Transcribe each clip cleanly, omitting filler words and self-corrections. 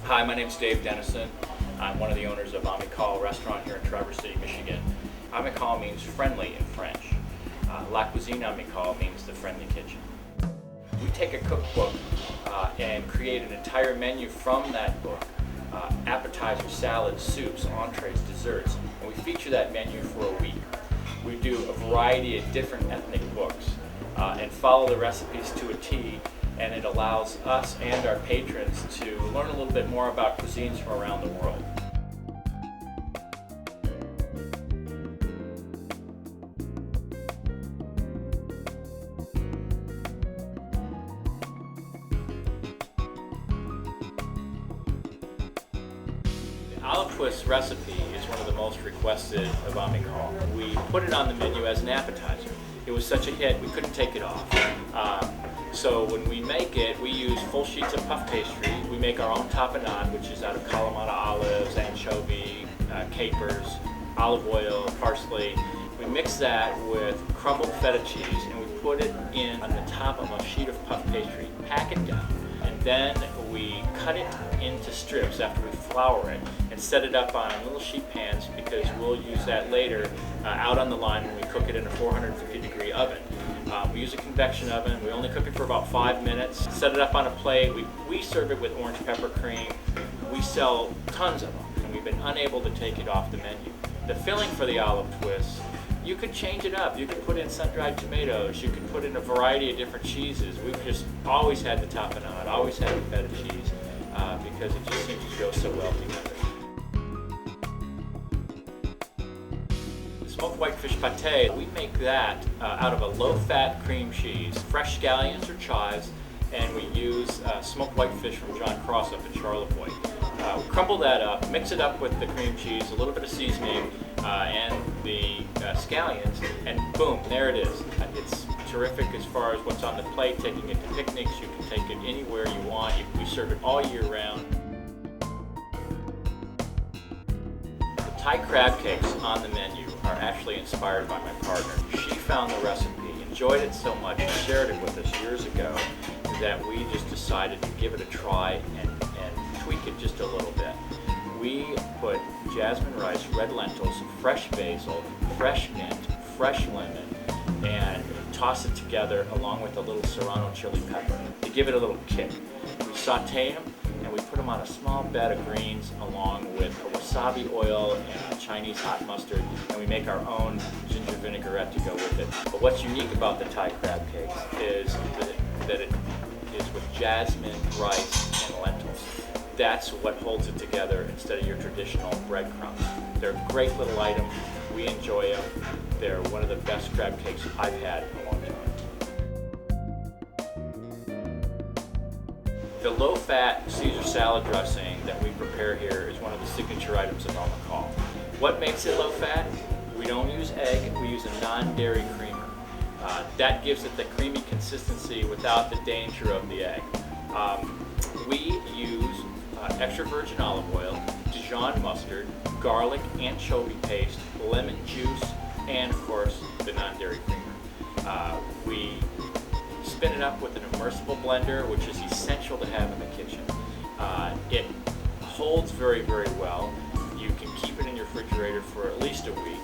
Hi, my name is Dave Dennison. I'm one of the owners of Amical restaurant here in Traverse City, Michigan. Amical means friendly in French. La Cuisine Amical means the friendly kitchen. We take a cookbook and create an entire menu from that book. Appetizers, salads, soups, entrees, desserts, and we feature that menu for a week. We do a variety of different ethnic books and follow the recipes to a T, and it allows us and our patrons to learn a little bit more about cuisines from around the world. The olive twist recipe is one of the most requested of Amical. We put it on the menu as an appetizer. It was such a hit, we couldn't take it off. So when we make it, we use full sheets of puff pastry. We make our own tapenade, which is out of Kalamata olives, anchovy, capers, olive oil, parsley. We mix that with crumbled feta cheese and we put it in on the top of a sheet of puff pastry, pack it down, and then we cut it into strips after we flour it and set it up on little sheet pans because we'll use that later out on the line when we cook it in a 450-degree oven. We use a convection oven. We only cook it for about 5 minutes. Set it up on a plate. We serve it with orange pepper cream. We sell tons of them, and we've been unable to take it off the menu. The filling for the olive twist, you could change it up. You could put in sun-dried tomatoes. You could put in a variety of different cheeses. We've just always had the tapenade, always had the feta cheese, because it just seems to go so well together. Smoked whitefish pate, we make that out of a low-fat cream cheese, fresh scallions or chives, and we use smoked whitefish from John Cross up in Charlevoix. We crumble that up, mix it up with the cream cheese, a little bit of seasoning, and the scallions, and boom, there it is. It's terrific as far as what's on the plate, taking it to picnics. You can take it anywhere you want. We serve it all year round. The Thai crab cakes on the menu are actually inspired by my partner. She found the recipe, enjoyed it so much, and shared it with us years ago that we just decided to give it a try and tweak it just a little bit. We put jasmine rice, red lentils, fresh basil, fresh mint, fresh lemon, and toss it together along with a little serrano chili pepper to give it a little kick. We saute them and we put them on a small bed of greens along with a wasabi oil and a Chinese hot mustard, and we make our own ginger vinaigrette to go with it. But what's unique about the Thai crab cakes is that it is with jasmine, rice, and lentils. That's what holds it together instead of your traditional breadcrumbs. They're a great little item. We enjoy them. They're one of the best crab cakes I've had in a long time. The low-fat Caesar salad dressing that we prepare here is one of the signature items of Amical. What makes it low-fat? We don't use egg, we use a non-dairy creamer. That gives it the creamy consistency without the danger of the egg. We use extra virgin olive oil, Dijon mustard, garlic, anchovy paste, lemon juice, and of course the non-dairy creamer. We spin it up with an immersible blender, which is essential to have in the kitchen. It holds very, very well. You can keep it in your refrigerator for at least a week.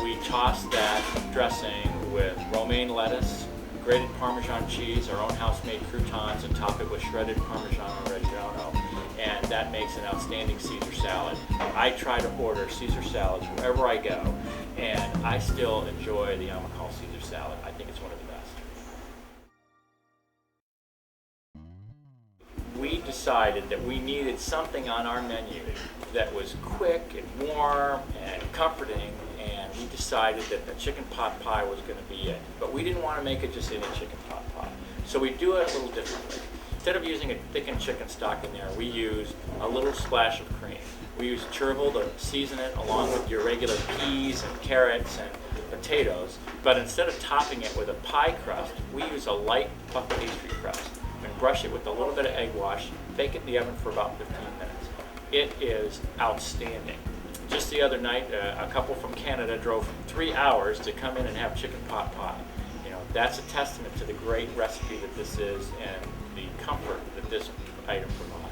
We toss that dressing with romaine lettuce, grated Parmesan cheese, our own house-made croutons, and top it with shredded Parmesan Reggiano, and that makes an outstanding Caesar salad. I try to order Caesar salads wherever I go, and I still enjoy the Amical Caesar salad. I think it's one of the best. We decided that we needed something on our menu that was quick and warm and comforting, and we decided that the chicken pot pie was going to be it. But we didn't want to make it just any chicken pot pie, so we do it a little differently. Instead of using a thickened chicken stock in there, we use a little splash of cream. We use chervil to season it along with your regular peas and carrots and potatoes, but instead of topping it with a pie crust, we use a light puff pastry crust and brush it with a little bit of egg wash, bake it in the oven for about 15 minutes. It is outstanding. Just the other night, a couple from Canada drove 3 hours to come in and have chicken pot pie. You know, that's a testament to the great recipe that this is and the comfort that this item provides.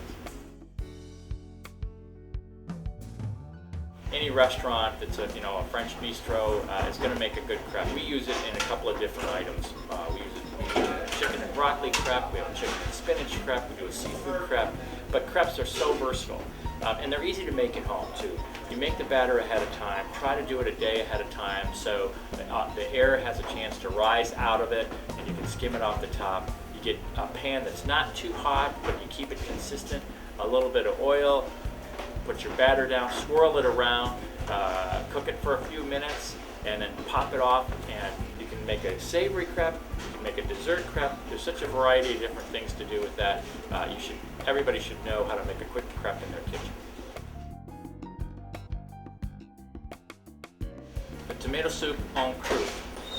any restaurant that's a French bistro is going to make a good crepe. We use it in a couple of different items. We use a chicken and broccoli crepe, we have a chicken and spinach crepe, we do a seafood crepe, but crepes are so versatile. And they're easy to make at home too. You make the batter ahead of time, try to do it a day ahead of time so the air has a chance to rise out of it and you can skim it off the top. You get a pan that's not too hot, but you keep it consistent, a little bit of oil, put your batter down, swirl it around, cook it for a few minutes, and then pop it off, and you can make a savory crepe, you can make a dessert crepe. There's such a variety of different things to do with that. Everybody should know how to make a quick crepe in their kitchen. The tomato soup en croûte.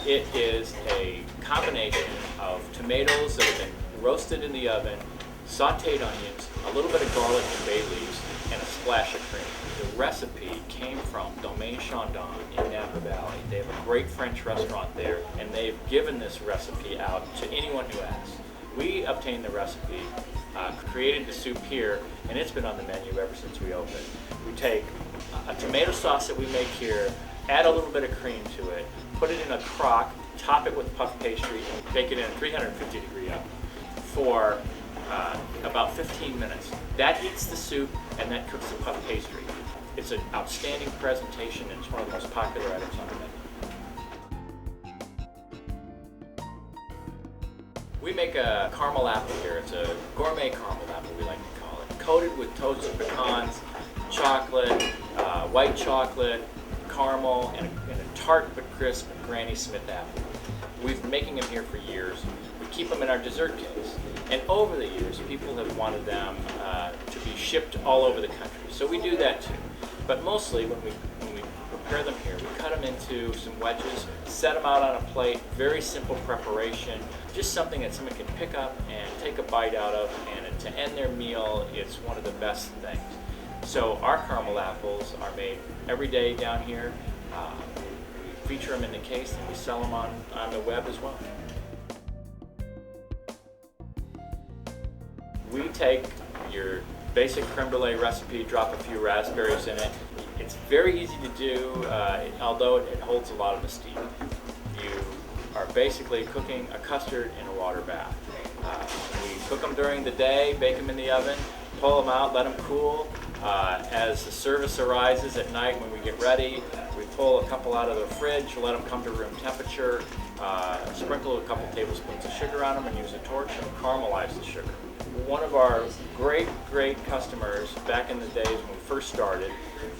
It is a combination of tomatoes that have been roasted in the oven, sauteed onions, a little bit of garlic and bay leaves, and a splash of cream. The recipe came from Domaine Chandon in Napa Valley. They have a great French restaurant there, and they've given this recipe out to anyone who asks. We obtained the recipe, created the soup here, and it's been on the menu ever since we opened. We take a tomato sauce that we make here, add a little bit of cream to it, put it in a crock, top it with puff pastry, and bake it in a 350-degree oven for about 15 minutes. That heats the soup and that cooks the puff pastry. It's an outstanding presentation and it's one of the most popular items on the menu. We make a caramel apple here. It's a gourmet caramel apple, we like to call it. Coated with toasted pecans, chocolate, white chocolate, caramel, and a tart but crisp Granny Smith apple. We've been making them here for years. We keep them in our dessert case. And over the years, people have wanted them to be shipped all over the country. So we do that too. But mostly when we prepare them here, we cut them into some wedges, set them out on a plate, very simple preparation, just something that someone can pick up and take a bite out of, and to end their meal, it's one of the best things. So our caramel apples are made every day down here. We feature them in the case and we sell them on the web as well. We take your basic creme brulee recipe, drop a few raspberries in it. It's very easy to do, although it holds a lot of mystique. You are basically cooking a custard in a water bath. We cook them during the day, bake them in the oven, pull them out, let them cool. As the service arises at night when we get ready, we pull a couple out of the fridge, let them come to room temperature, sprinkle a couple tablespoons of sugar on them and use a torch and caramelize the sugar. One of our great customers back in the days when we first started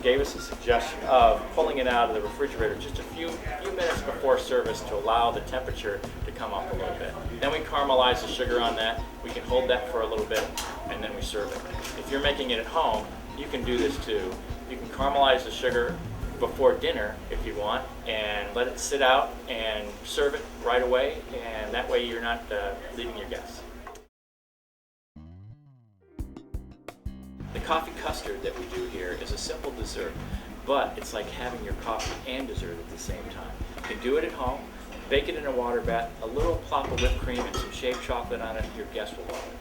gave us a suggestion of pulling it out of the refrigerator just a few minutes before service to allow the temperature to come up a little bit. Then we caramelize the sugar on that. We can hold that for a little bit and then we serve it. If you're making it at home, you can do this too. You can caramelize the sugar before dinner if you want and let it sit out and serve it right away, and that way you're not leaving your guests. The coffee custard that we do here is a simple dessert, but it's like having your coffee and dessert at the same time. You can do it at home, bake it in a water bath, a little plop of whipped cream and some shaved chocolate on it, your guests will love it.